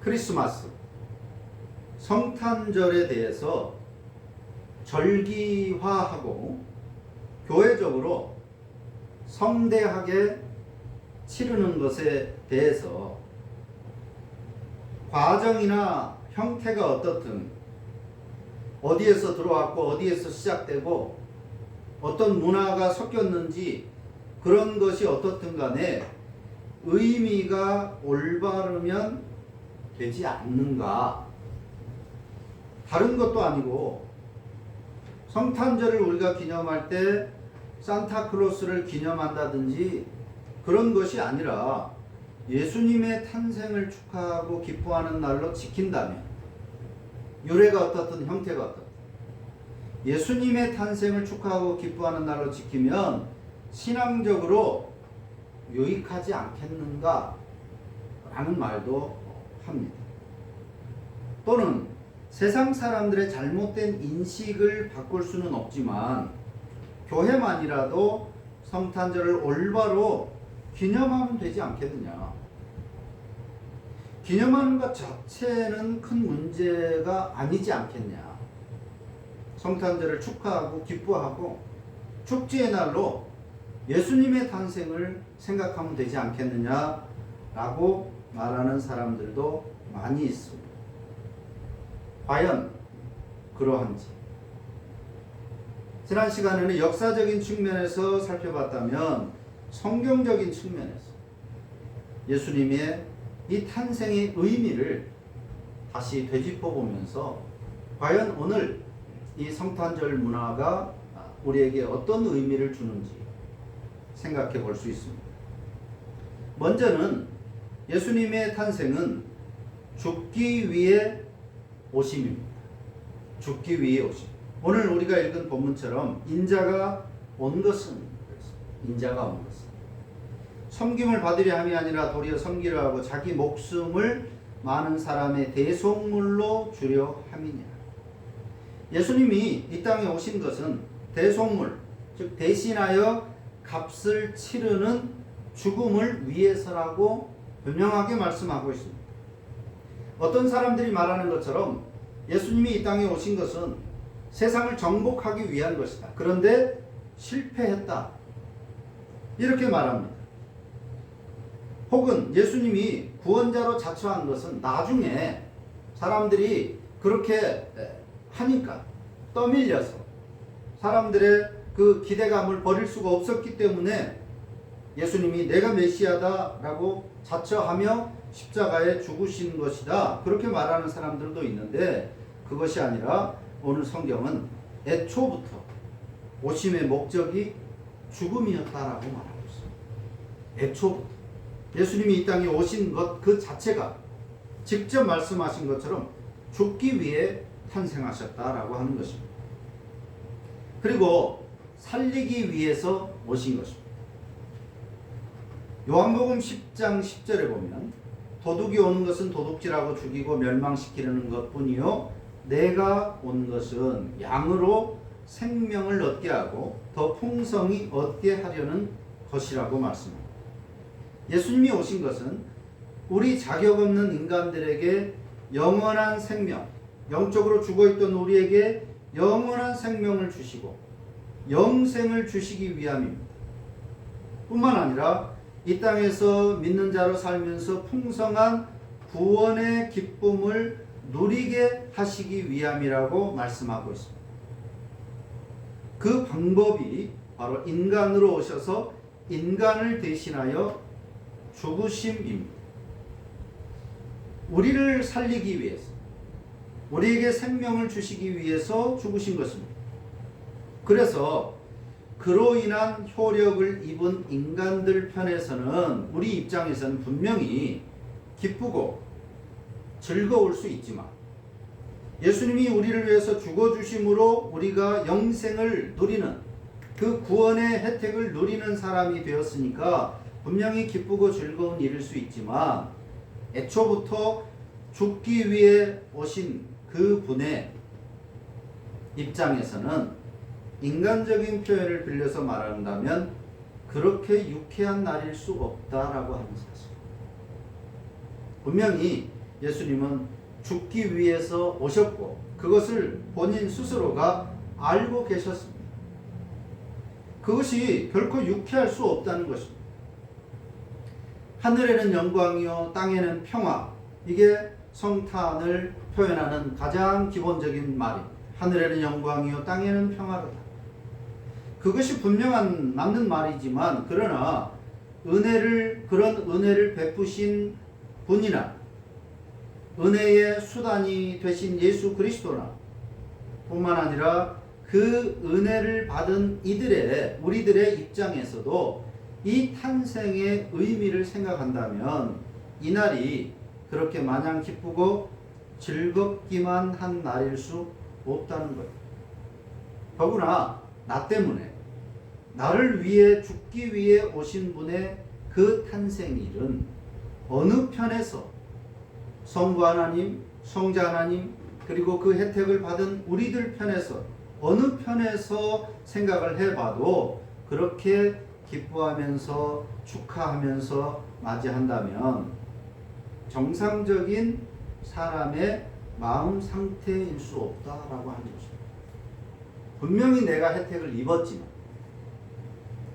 크리스마스, 성탄절에 대해서 절기화하고 교회적으로 성대하게 치르는 것에 대해서 과정이나 형태가 어떻든 어디에서 들어왔고 어디에서 시작되고 어떤 문화가 섞였는지 그런 것이 어떻든 간에 의미가 올바르면 되지 않는가. 다른 것도 아니고 성탄절을 우리가 기념할 때 산타클로스를 기념한다든지 그런 것이 아니라 예수님의 탄생을 축하하고 기뻐하는 날로 지킨다면, 유래가 어떻든 형태가 어떻든 예수님의 탄생을 축하하고 기뻐하는 날로 지키면 신앙적으로 유익하지 않겠는가 라는 말도 합니다. 또는 세상 사람들의 잘못된 인식을 바꿀 수는 없지만 교회만이라도 성탄절을 올바로 기념하면 되지 않겠느냐. 기념하는 것 자체는 큰 문제가 아니지 않겠냐. 성탄절을 축하하고 기뻐하고 축제의 날로 예수님의 탄생을 생각하면 되지 않겠느냐라고 말하는 사람들도 많이 있습니다. 과연 그러한지. 지난 시간에는 역사적인 측면에서 살펴봤다면 성경적인 측면에서 예수님의 이 탄생의 의미를 다시 되짚어보면서 과연 오늘 이 성탄절 문화가 우리에게 어떤 의미를 주는지 생각해 볼 수 있습니다. 먼저는 예수님의 탄생은 죽기 위해 오심입니다. 죽기 위해 오심. 오늘 우리가 읽은 본문처럼 인자가 온 것은, 인자가 온 것은 섬김을 받으려 함이 아니라 도리어 섬기려 하고 자기 목숨을 많은 사람의 대속물로 주려 함이냐. 예수님이 이 땅에 오신 것은 대속물, 즉 대신하여 값을 치르는 죽음을 위해서라고 분명하게 말씀하고 있습니다. 어떤 사람들이 말하는 것처럼 예수님이 이 땅에 오신 것은 세상을 정복하기 위한 것이다. 그런데 실패했다. 이렇게 말합니다. 혹은 예수님이 구원자로 자처한 것은 나중에 사람들이 그렇게 하니까 떠밀려서 사람들의 그 기대감을 버릴 수가 없었기 때문에 예수님이 내가 메시아다라고 자처하며 십자가에 죽으신 것이다. 그렇게 말하는 사람들도 있는데 그것이 아니라 오늘 성경은 애초부터 오심의 목적이 죽음이었다라고 말하고 있습니다. 애초부터 예수님이 이 땅에 오신 것 그 자체가 직접 말씀하신 것처럼 죽기 위해 탄생하셨다라고 하는 것입니다. 그리고 살리기 위해서 오신 것입니다. 요한복음 10장 10절에 보면 도둑이 오는 것은 도둑질하고 죽이고 멸망시키려는 것뿐이요 내가 온 것은 양으로 생명을 얻게 하고 더 풍성히 얻게 하려는 것이라고 말씀합니다. 예수님이 오신 것은 우리 자격 없는 인간들에게 영원한 생명, 영적으로 죽어있던 우리에게 영원한 생명을 주시고 영생을 주시기 위함입니다. 뿐만 아니라 이 땅에서 믿는 자로 살면서 풍성한 구원의 기쁨을 누리게 하시기 위함이라고 말씀하고 있습니다. 그 방법이 바로 인간으로 오셔서 인간을 대신하여 죽으심입니다. 우리를 살리기 위해서, 우리에게 생명을 주시기 위해서 죽으신 것입니다. 그래서 그로 인한 효력을 입은 인간들 편에서는, 우리 입장에서는 분명히 기쁘고 즐거울 수 있지만 예수님이 우리를 위해서 죽어주심으로 우리가 영생을 누리는 그 구원의 혜택을 누리는 사람이 되었으니까 분명히 기쁘고 즐거운 일일 수 있지만 애초부터 죽기 위해 오신 그 분의 입장에서는 인간적인 표현을 빌려서 말한다면 그렇게 유쾌한 날일 수 없다라고 하는 사실. 분명히 예수님은 죽기 위해서 오셨고 그것을 본인 스스로가 알고 계셨습니다. 그것이 결코 유쾌할 수 없다는 것입니다. 하늘에는 영광이요 땅에는 평화, 이게 성탄을 표현하는 가장 기본적인 말입니다. 하늘에는 영광이요 땅에는 평화로다. 그것이 분명한 맞는 말이지만 그러나 그런 은혜를 베푸신 분이나 은혜의 수단이 되신 예수 그리스도나 뿐만 아니라 그 은혜를 받은 우리들의 입장에서도 이 탄생의 의미를 생각한다면 이날이 그렇게 마냥 기쁘고 즐겁기만 한 날일 수 없다는 거예요. 더구나 나 때문에 나를 위해 죽기 위해 오신 분의 그 탄생일은 어느 편에서 성부 하나님, 성자 하나님, 그리고 그 혜택을 받은 우리들 편에서 어느 편에서 생각을 해봐도 그렇게 기뻐하면서 축하하면서 맞이한다면 정상적인 사람의 마음 상태일 수 없다라고 하는 것입니다. 분명히 내가 혜택을 입었지만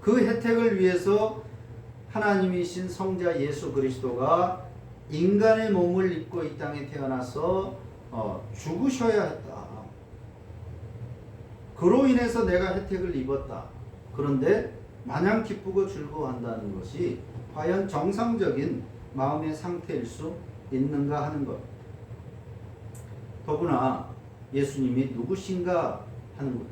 그 혜택을 위해서 하나님이신 성자 예수 그리스도가 인간의 몸을 입고 이 땅에 태어나서 죽으셔야 했다. 그로 인해서 내가 혜택을 입었다. 그런데 마냥 기쁘고 즐거워한다는 것이 과연 정상적인 마음의 상태일 수 있는가 하는 것. 더구나 예수님이 누구신가 하는 것.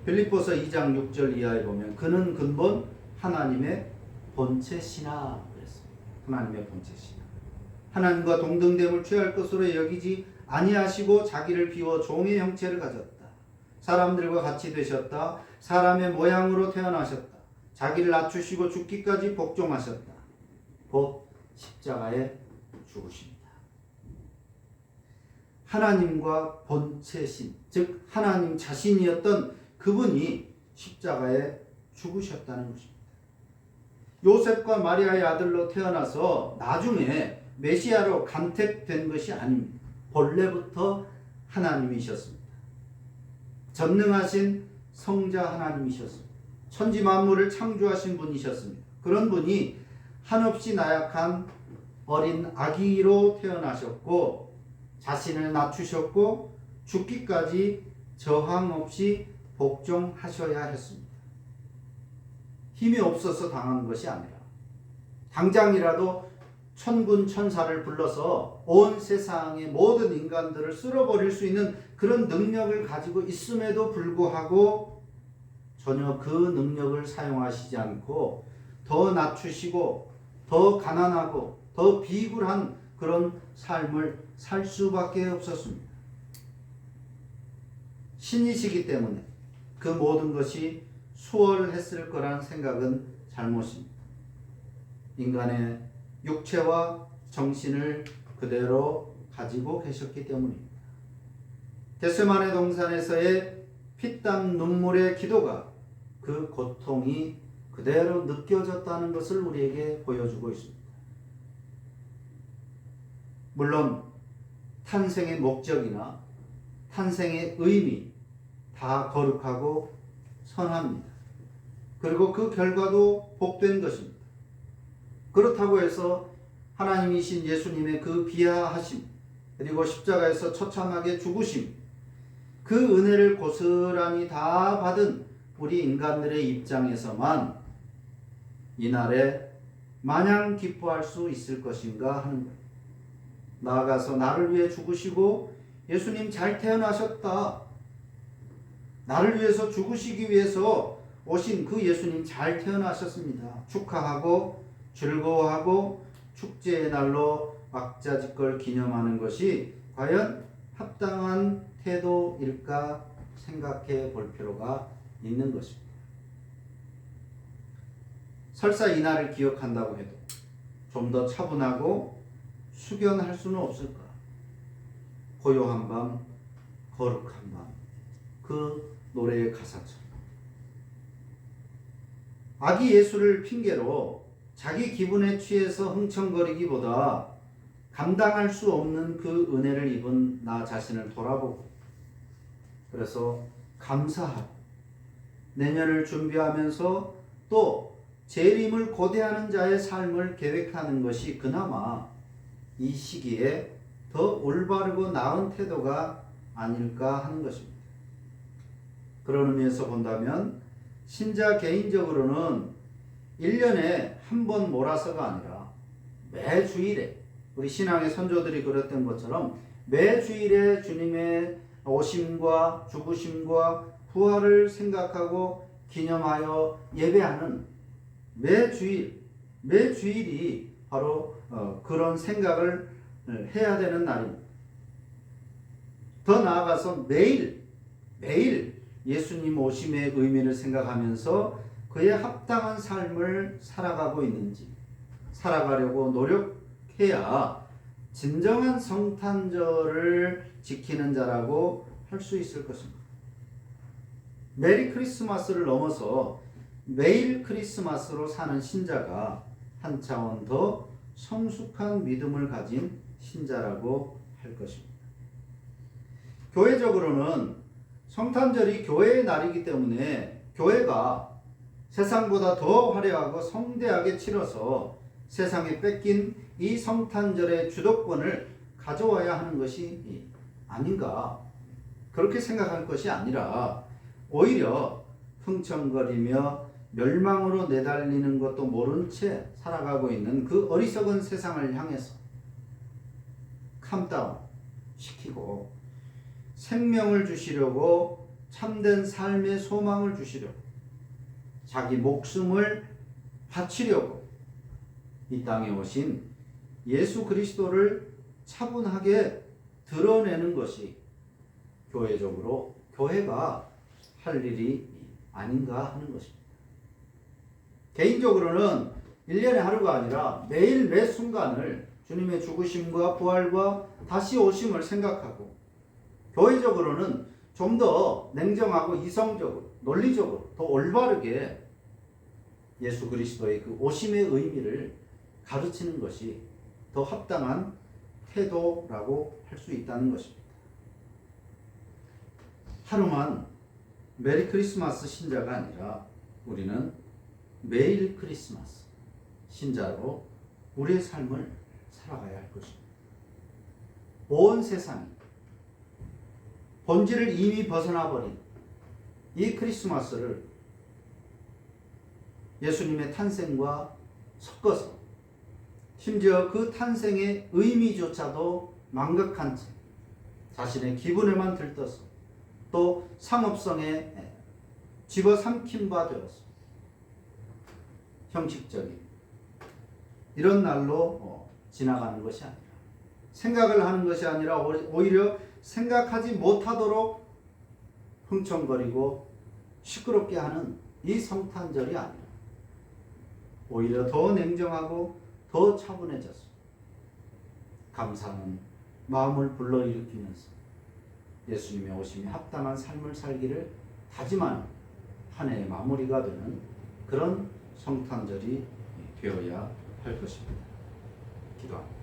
빌립보서 2장 6절 이하에 보면 그는 근본 하나님의 본체시나 그랬습니다. 하나님의 본체시나. 하나님과 동등됨을 취할 것으로 여기지 아니하시고 자기를 비워 종의 형체를 가졌다. 사람들과 같이 되셨다. 사람의 모양으로 태어나셨다. 자기를 낮추시고 죽기까지 복종하셨다. 곧 십자가에 죽으십니다. 하나님과 본체신, 즉 하나님 자신이었던 그분이 십자가에 죽으셨다는 것입니다. 요셉과 마리아의 아들로 태어나서 나중에 메시아로 간택된 것이 아닙니다. 본래부터 하나님이셨습니다. 전능하신 성자 하나님이셨습니다. 천지 만물을 창조하신 분이셨습니다. 그런 분이 한없이 나약한 어린 아기로 태어나셨고 자신을 낮추셨고 죽기까지 저항 없이 복종하셔야 했습니다. 힘이 없어서 당한 것이 아니라 당장이라도 천군 천사를 불러서 온 세상의 모든 인간들을 쓸어버릴 수 있는 그런 능력을 가지고 있음에도 불구하고 전혀 그 능력을 사용하시지 않고 더 낮추시고 더 가난하고 더 비굴한 그런 삶을 살 수밖에 없었습니다. 신이시기 때문에 그 모든 것이 수월했을 거란 생각은 잘못입니다. 인간의 육체와 정신을 그대로 가지고 계셨기 때문입니다. 겟세마네 동산에서의 피땀 눈물의 기도가 그 고통이 그대로 느껴졌다는 것을 우리에게 보여주고 있습니다. 물론 탄생의 목적이나 탄생의 의미 다 거룩하고 선합니다. 그리고 그 결과도 복된 것입니다. 그렇다고 해서 하나님이신 예수님의 그 비하하심 그리고 십자가에서 처참하게 죽으심 그 은혜를 고스란히 다 받은 우리 인간들의 입장에서만 이날에 마냥 기뻐할 수 있을 것인가 하는 거예요. 나아가서 나를 위해 죽으시고 예수님 잘 태어나셨다. 나를 위해서 죽으시기 위해서 오신 그 예수님 잘 태어나셨습니다. 축하하고 즐거워하고 축제의 날로 막자지껄 기념하는 것이 과연 합당한 태도일까 생각해 볼 필요가 있는 것입니다. 설사 이날을 기억한다고 해도 좀 더 차분하고 숙연할 수는 없을까? 고요한 밤, 거룩한 밤, 그 노래의 가사처럼 아기 예수를 핑계로 자기 기분에 취해서 흥청거리기보다 감당할 수 없는 그 은혜를 입은 나 자신을 돌아보고 그래서 감사하고 내년을 준비하면서 또 재림을 고대하는 자의 삶을 계획하는 것이 그나마 이 시기에 더 올바르고 나은 태도가 아닐까 하는 것입니다. 그런 의미에서 본다면 신자 개인적으로는 1년에 한 번 몰아서가 아니라 매주일에 우리 신앙의 선조들이 그랬던 것처럼 매주일에 주님의 오심과 죽으심과 부활을 생각하고 기념하여 예배하는 매주일이 바로 그런 생각을 해야 되는 날입니다. 더 나아가서 매일 예수님 오심의 의미를 생각하면서 그에 합당한 삶을 살아가고 있는지 살아가려고 노력해야 진정한 성탄절을 지키는 자라고 할 수 있을 것입니다. 메리 크리스마스를 넘어서 매일 크리스마스로 사는 신자가 한 차원 더 성숙한 믿음을 가진 신자라고 할 것입니다. 교회적으로는 성탄절이 교회의 날이기 때문에 교회가 세상보다 더 화려하고 성대하게 치러서 세상에 뺏긴 이 성탄절의 주도권을 가져와야 하는 것이 아닌가, 그렇게 생각할 것이 아니라 오히려 흥청거리며 멸망으로 내달리는 것도 모른 채 살아가고 있는 그 어리석은 세상을 향해서 캄다운 시키고 생명을 주시려고 참된 삶의 소망을 주시려고 자기 목숨을 바치려고 이 땅에 오신 예수 그리스도를 차분하게 드러내는 것이 교회적으로 교회가 할 일이 아닌가 하는 것입니다. 개인적으로는 1년의 하루가 아니라 매일 매 순간을 주님의 죽으심과 부활과 다시 오심을 생각하고 교회적으로는 좀 더 냉정하고 이성적으로 논리적으로 더 올바르게 예수 그리스도의 그 오심의 의미를 가르치는 것이 더 합당한 태도라고 할 수 있다는 것입니다. 하루만 메리 크리스마스 신자가 아니라 우리는 매일 크리스마스 신자로 우리의 삶을 살아가야 할 것입니다. 온 세상이 본질을 이미 벗어나버린 이 크리스마스를 예수님의 탄생과 섞어서 심지어 그 탄생의 의미조차도 망각한 채 자신의 기분에만 들떠서 또 상업성에 집어삼킨 바 되어서 형식적인 이런 날로 지나가는 것이 아니라 생각을 하는 것이 아니라 오히려 생각하지 못하도록 흥청거리고 시끄럽게 하는 이 성탄절이 아니라 오히려 더 냉정하고 더 차분해져서 감사하는 마음을 불러일으키면서 예수님의 오심에 합당한 삶을 살기를 다짐하는 한 해의 마무리가 되는 그런 성탄절이 되어야 할 것입니다. 기도합니다.